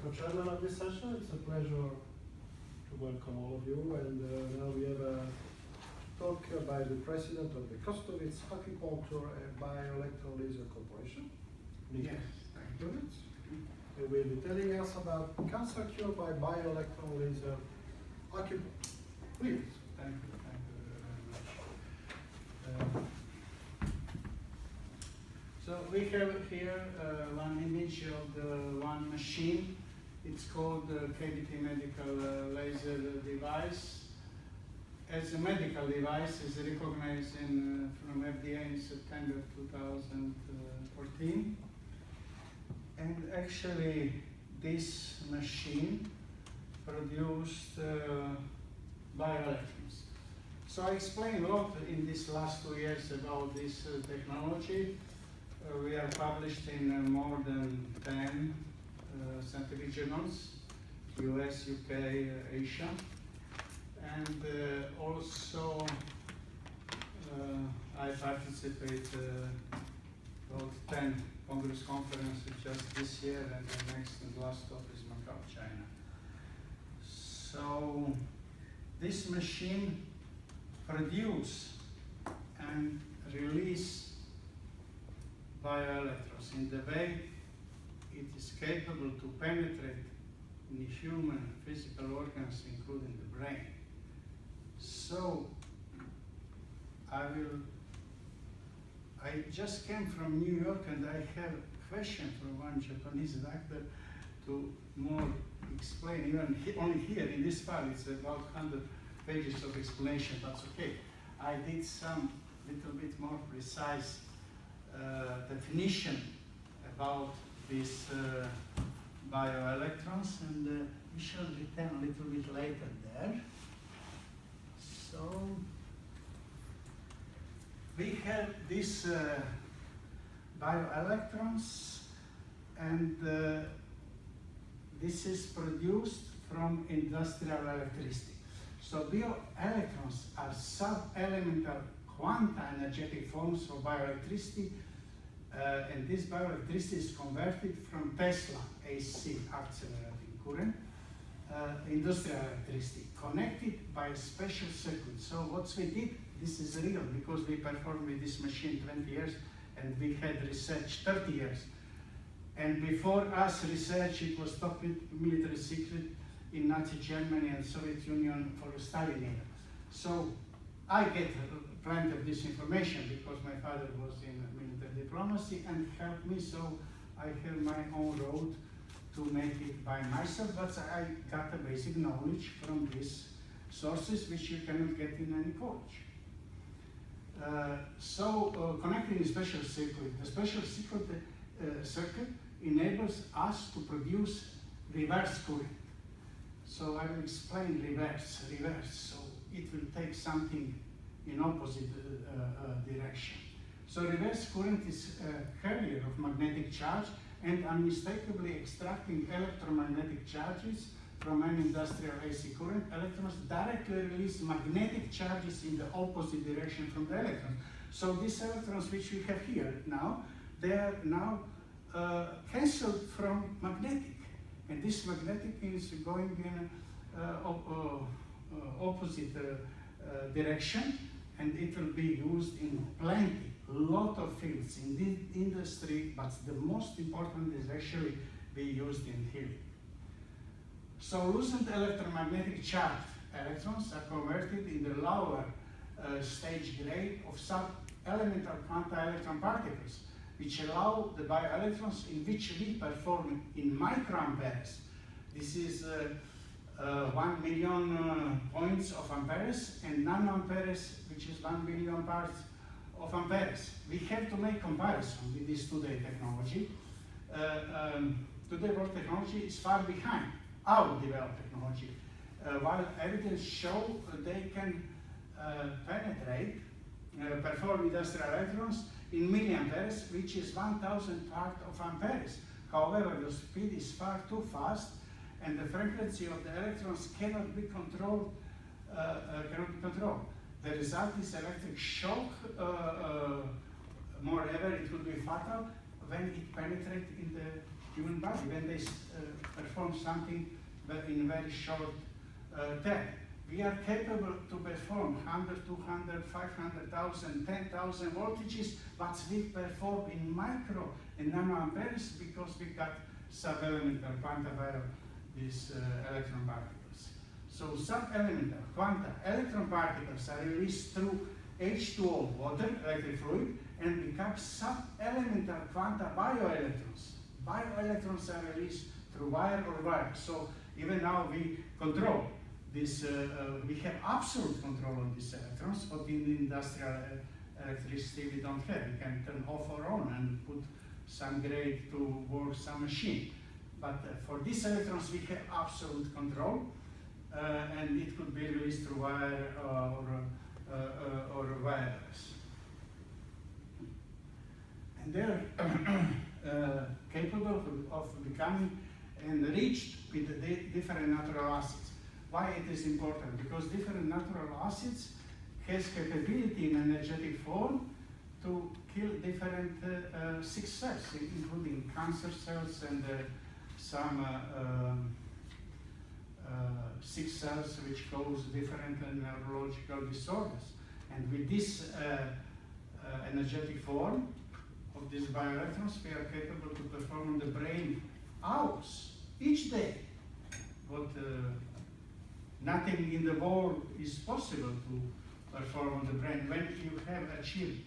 co-chairman of this session. It's a pleasure to welcome all of you. And now we have a talk by the president of the Kostovic Acupuncture and Bioelectron Laser Corporation. Yes, thank you. He will be telling us about cancer cure by bioelectron laser acupuncture. Please. Thank you very much. So we have here one image of the one machine. It's called the KBT medical laser device. As a medical device, is recognized from FDA in September 2014. And actually, this machine produced bioelectrons. So I explained a lot in these last 2 years about this technology. We are published in more than 10 scientific journals, US, UK, Asia. And also I participate about 10 Congress conferences just this year, and the next and last stop is Macau, China. So this machine produce and release bioelectrons in the way it is capable to penetrate in human physical organs, including the brain. So I just came from New York, and I have a question from one Japanese doctor to more explain, even only here in this file, it's about 100 pages of explanation, but it's okay. I did some little bit more precise definition about these bioelectrons, and we shall return a little bit later there. So we have these bioelectrons, and this is produced from industrial electricity. So bioelectrons are sub-elemental quanta energetic forms of bioelectricity, and this bioelectricity is converted from Tesla AC accelerating current, industrial electricity, connected by a special circuit. So what we did, this is real because we performed with this machine 20 years, and we had research 30 years. And before us research, it was top military secret in Nazi Germany and Soviet Union for Stalin era. So I get plenty of this information because my father was in military diplomacy and helped me, so I have my own road to make it by myself, but I got a basic knowledge from these sources which you cannot get in any college. Connecting a special circuit, the special circuit enables us to produce reverse current. So I will explain reverse. So it will take something in opposite direction. So reverse current is a carrier of magnetic charge and unmistakably extracting electromagnetic charges from an industrial AC current. Electrons directly release magnetic charges in the opposite direction from the electrons. So these electrons which we have here now, they are now cancelled from magnetic. And this magnetic is going in opposite direction, and it will be used in plenty, a lot of fields in the industry, but the most important is actually be used in healing. So loosened electromagnetic charged electrons are converted in the lower stage grade of sub-elemental quanta electron particles, which allow the bioelectrons in which we perform in microamperes. This is 1 million points of amperes, and nanoamperes, which is 1 billion parts of amperes. We have to make comparison with this today technology. Today world technology is far behind our developed technology. While evidence show they can penetrate, perform industrial electrons in milliamperes, which is 1,000 part of amperes. However, the speed is far too fast, and the frequency of the electrons cannot be controlled. The result is electric shock. Moreover, it will be fatal when it penetrates in the human body when they perform something in very short time. We are capable to perform 100, 200, 500,000, 10,000 voltages, but we perform in micro and nanoamperes because we got sub-elemental quanta via these electron particles. So sub-elemental quanta electron particles are released through H2O, water, electric fluid, and become sub-elemental quanta bioelectrons. Bioelectrons are released through wire or wire. So even now we control this, we have absolute control on these electrons, but in the industrial electricity we don't have. We can turn off or on and put some grade to work some machine. But for these electrons we have absolute control, and it could be released through wire or wireless. And they're capable of becoming enriched with the different natural acids. Why it is important? Because different natural acids has capability in energetic form to kill different sick cells, including cancer cells and some sick cells which cause different neurological disorders. And with this energetic form of these bioelectrons, we are capable to perform on the brain hours, each day. But nothing in the world is possible to perform on the brain. When you have achieved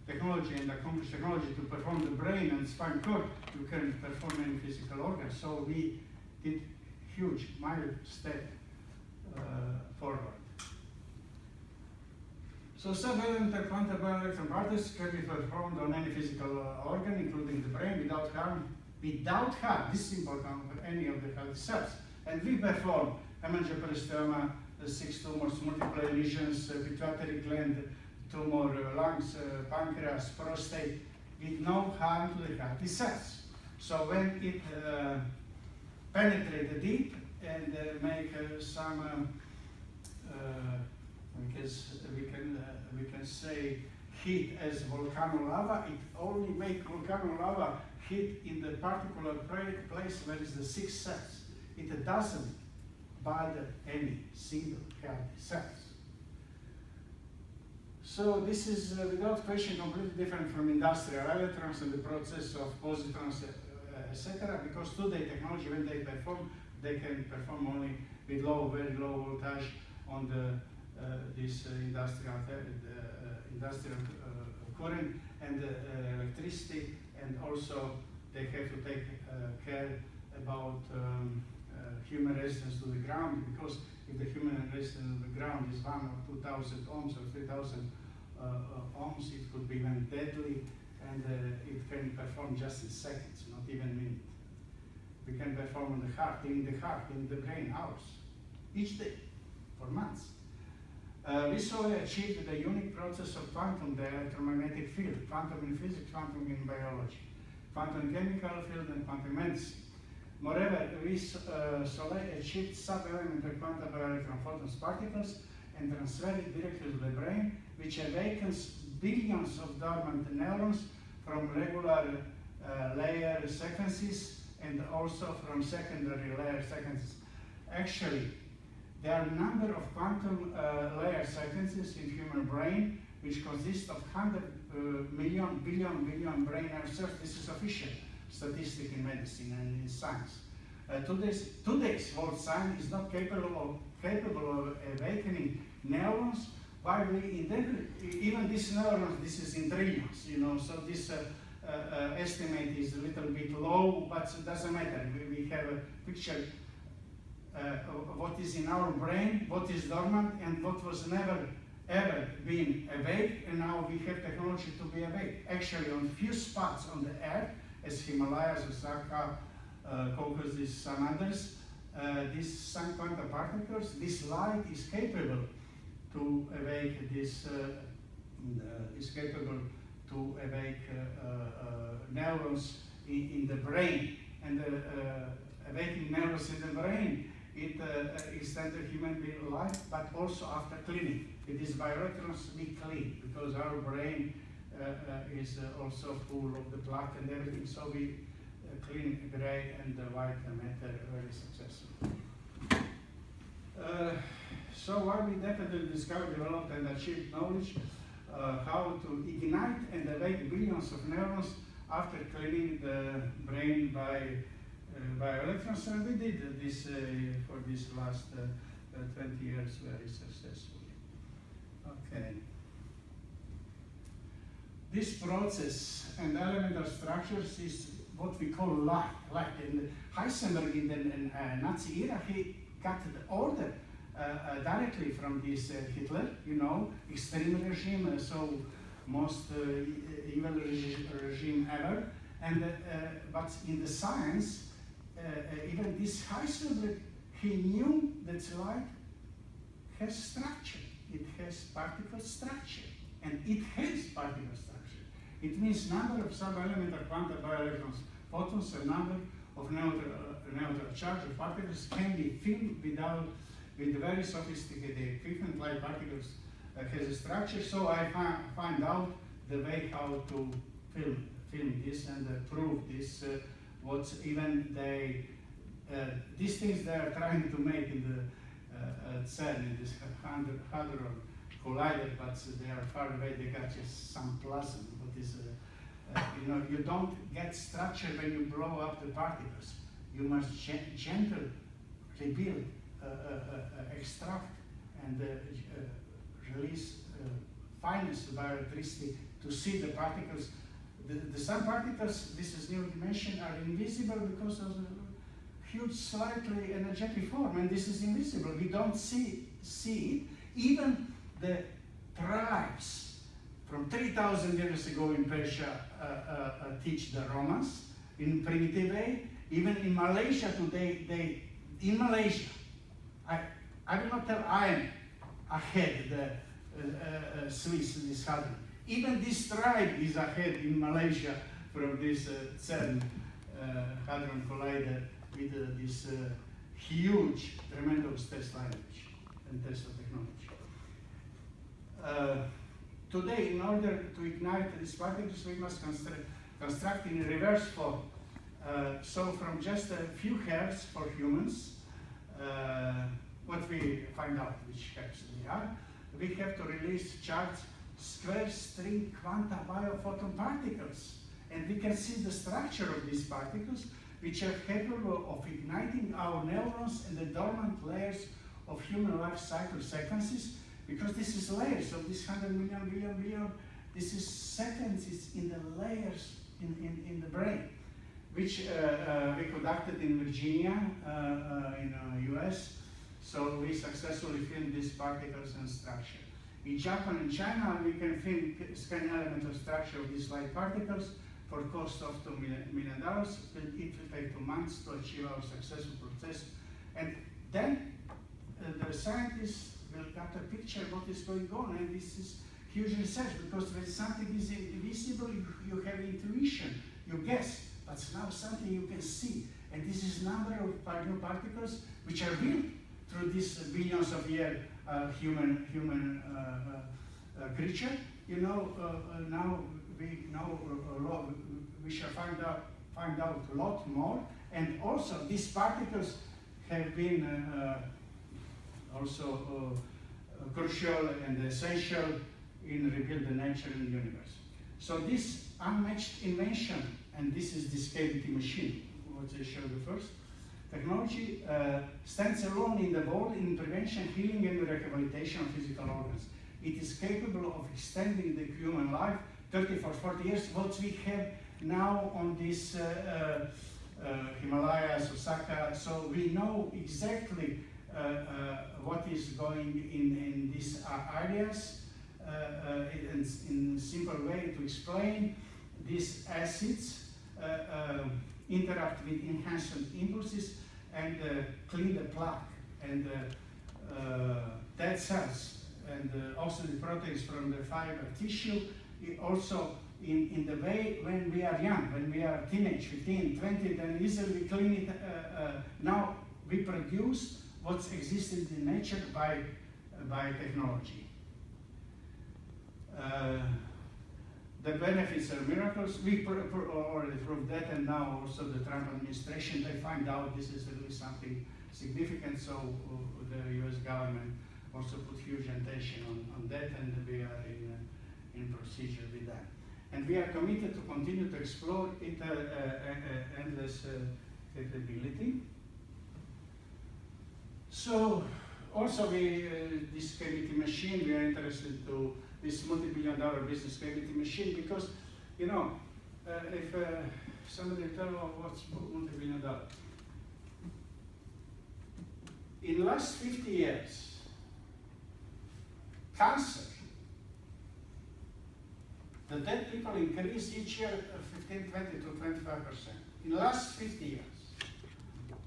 technology and accomplished technology to perform the brain and spinal cord, you can perform any physical organ. So we did huge milestone forward. So sub-elemental quanta bioelectron particles can be performed on any physical organ, including the brain, without harm. Without harm, this is important for any of the healthy cells. And we perform hemangioperisteoma, 6 tumors, multiple lesions, pituitary gland tumor, lungs, pancreas, prostate, with no harm to the healthy cells. So when it penetrates deep and make some, we can say heat as volcano lava, it only makes volcano lava hit in the particular place where is the sick cells. It doesn't bother any single healthy cells. So this is without question completely different from industrial electrons and the process of positrons, etc. Because today technology, when they perform, they can perform only with low, very low voltage on the this industrial current and electricity, and also they have to take care about human resistance to the ground, because if the human resistance to the ground is 1 or 2,000 ohms or 3,000 ohms, it could be even deadly, and it can perform just in seconds, not even minutes. We can perform on the heart, in the brain, hours, each day, for months. We so achieved the unique process of quantum, the electromagnetic field, quantum in physics, quantum in biology, quantum chemical field, and quantum medicine. Moreover, we achieved sub-elemental quantum bioelectron photons particles and transferred it directly to the brain, which awakens billions of dormant neurons from regular layer sequences and also from secondary layer sequences. Actually, there are a number of quantum layer sequences in human brain which consist of 100 billion brain nerve cells. This is official statistic in medicine and in science. Today's world science is not capable of awakening neurons, while we even these neurons, this is in trillions, you know, so this estimate is a little bit low, but it doesn't matter. We have a picture of what is in our brain, what is dormant, and what was never ever been awake, and now we have technology to be awake. Actually, on few spots on the Earth, as Himalayas, Osaka, Caucasus, some others, these sun quantum particles, this light is capable to awake this, neurons in the brain, and awakening neurons in the brain, it extends the human being life, but also after cleaning. It is bioelectrons we clean, because our brain is also full of the plaque and everything, so we clean gray and the white matter very successful. So while we definitely discovered, developed, and achieved knowledge how to ignite and awake billions of neurons after cleaning the brain by electrons, and we did this for this last 20 years very successfully. Okay. This process and elemental structures is what we call light. And Heisenberg in the Nazi era, he got the order directly from this Hitler, you know, extreme regime, so most evil regime ever. And but in the science, even this Heisenberg, he knew that light has structure. It has particle structure, and it has particle structure. It means number of sub-elemental quanta bioelectrons, photons, and number of neutral charge of particles can be filled with very sophisticated equipment like particles has a structure. So I find out the way how to film this and prove this. What even these things they are trying to make in the CERN, in this hadron collider, but they are far away. They got just some plasma. What is you know, you don't get structure when you blow up the particles. You must gently rebuild, extract, and release finest bioelectricity to see the particles. The some particles, this is new dimension, are invisible because of the huge, slightly energetic form, and this is invisible. We don't see it. Even the tribes from 3,000 years ago in Persia teach the Romans in primitive way. Even in Malaysia today, in Malaysia, I will not tell I am ahead the Swiss, this hadron. Even this tribe is ahead in Malaysia from this CERN hadron collider with this huge, tremendous test language and test of technology. Today, in order to ignite these particles, we must construct in reverse form. So from just a few hertz for humans, what we find out which hertz we are, we have to release charged square string quanta biophoton particles. And we can see the structure of these particles, which are capable of igniting our neurons and the dormant layers of human life cycle sequences, because this is layers of this 100 million, billion, this is sequences in the layers in the brain, which we conducted in Virginia, in the US. So we successfully filmed these particles and structure. In Japan and China, we can film scan elemental structure of these light particles for cost of $2 million. It will take 2 months to achieve our successful process. And then the scientists will get a picture of what is going on. And this is huge research, because when something is invisible, you have intuition, you guess. But now something you can see. And this is number of new particles which are built through these billions of year human creature. You know, now we know a lot. We shall find out a lot more. And also, these particles have been also crucial and essential in rebuild the nature and the universe. So this unmatched invention, and this is this cavity machine, what I showed you first. Technology stands alone in the world in prevention, healing, and rehabilitation of physical organs. It is capable of extending the human life 30 or 40 years. What we have now on this Himalayas, Osaka, so we know exactly what is going in these areas. In a simple way to explain, these acids interact with enhancement impulses and clean the plaque and dead cells, and also the proteins from the fiber tissue. Also in the way when we are young, when we are teenage, 15, 20, then easily clean it. Now we produce what's existed in nature by technology. the benefits are miracles. We already proved that, and now also the Trump administration, they find out this is really something significant, so the US government also put huge attention on that, and we are in procedure with that. And we are committed to continue to explore it endless capability. So also this KBT machine, we are interested to this multi-billion-dollar business KBT machine because, you know, if somebody tell me what's multi-billion-dollar. In the last 50 years, cancer, the dead people increase each year 15, 20 to 25%. In the last 50 years.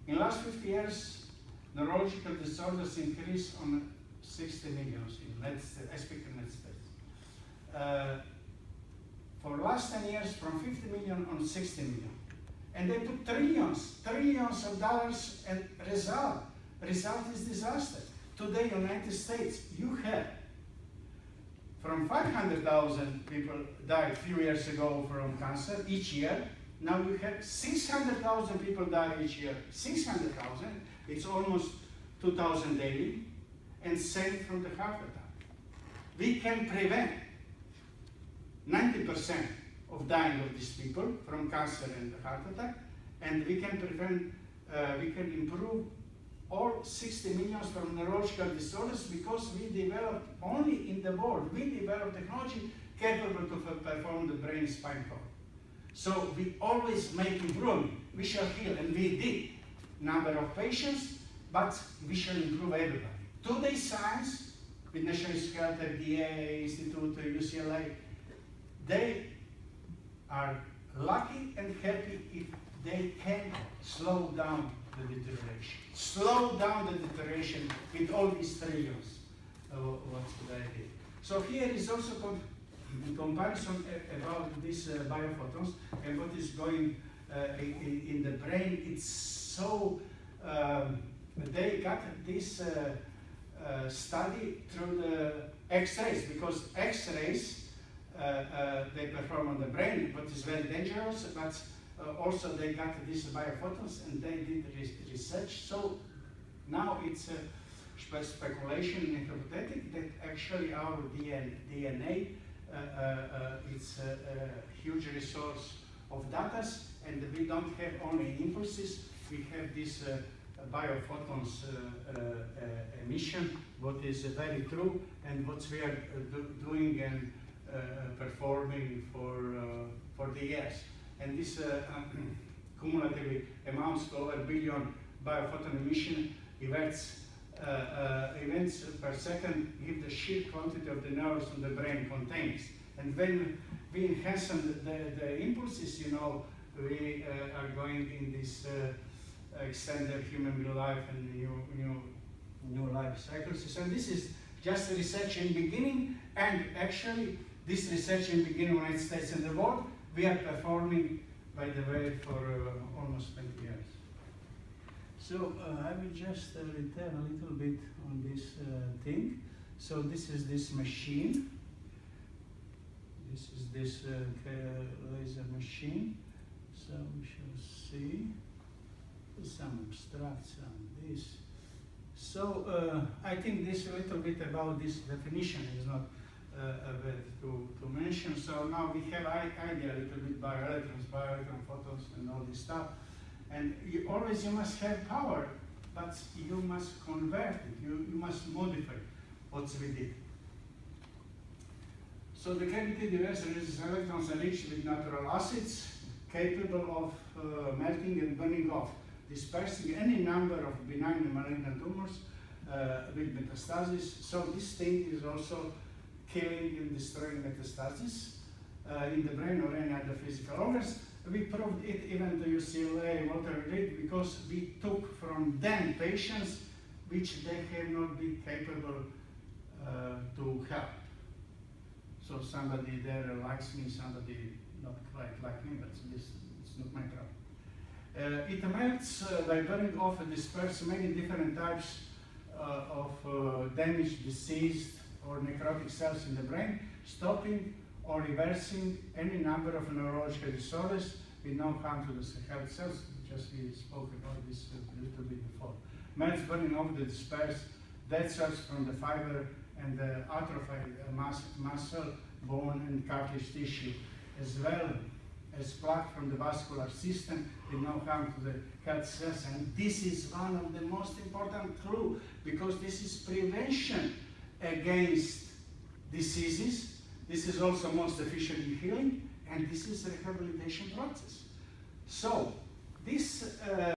In the last 50 years, neurological disorders increase on 60 million I speak in United States. For the last 10 years, from 50 million on 60 million. And they put trillions of dollars, and result is disaster. Today, United States, you have from 500,000 people died a few years ago from cancer each year. Now you have 600,000 people die each year. 600,000, it's almost 2,000 daily, and same from the heart attack. We can prevent 90% of dying of these people from cancer and heart attack, and we can prevent, we can improve all 60 million from neurological disorders because we developed, only in the world, we developed technology capable to perform the brain spine cord. So we always make improvement. We shall heal, and we did number of patients, but we shall improve everybody. Today's science, with National Institute of Health, FDA, Institute, UCLA, they are lucky and happy if they can slow down the deterioration. Slow down the deterioration with all these trillions what they did. So here is also in comparison about these biophotons and what is going in the brain. It's so, they got this study through the X-rays, because X-rays they perform on the brain, but it's very dangerous, but also they got these biophotons and they did research. So now it's speculation and hypothetical that actually our DNA it's a huge resource of data, and we don't have only impulses, we have this biophotons emission, what is very true, and what we are doing and performing for the years. And this cumulatively amounts to over a billion biophoton emission events per second give the sheer quantity of the neurons in the brain contains. And when we enhance the impulses, you know, we are going in this extended human life and new life cycles. And this is just research in beginning, and actually this research in beginning in the United States and the world, we are performing, by the way, for almost 20 years. So I will just return a little bit on this thing. So this is this machine. This is this laser machine. So we shall see some abstracts on this. So I think this a little bit about this definition is not to mention. So now we have idea a little bit bioelectrons, bioelectron photons, and all this stuff. And you must have power, but you must convert it. You must modify what we did. So the KBT device releases electrons enriched with natural acids, capable of melting and burning off, dispersing any number of benign and malignant tumors with metastasis. So this thing is also killing and destroying metastasis in the brain or any other physical organs. We proved it even to UCLA Walter Reed because we took from them patients which they have not been capable to help. So somebody there likes me, somebody not quite like me, but it's not my problem. It melts by burning off and disperse many different types of damaged, diseased, or necrotic cells in the brain, stopping or reversing any number of neurological disorders with no harm to the health cells. Just we spoke about this a little bit before. Melts burning of the dispersed dead cells from the fiber and the atrophied muscle, bone, and cartilage tissue, as well as plaque from the vascular system with no harm to the health cells. And this is one of the most important clues, because this is prevention against diseases. This is also most efficient in healing, and this is a rehabilitation process. So this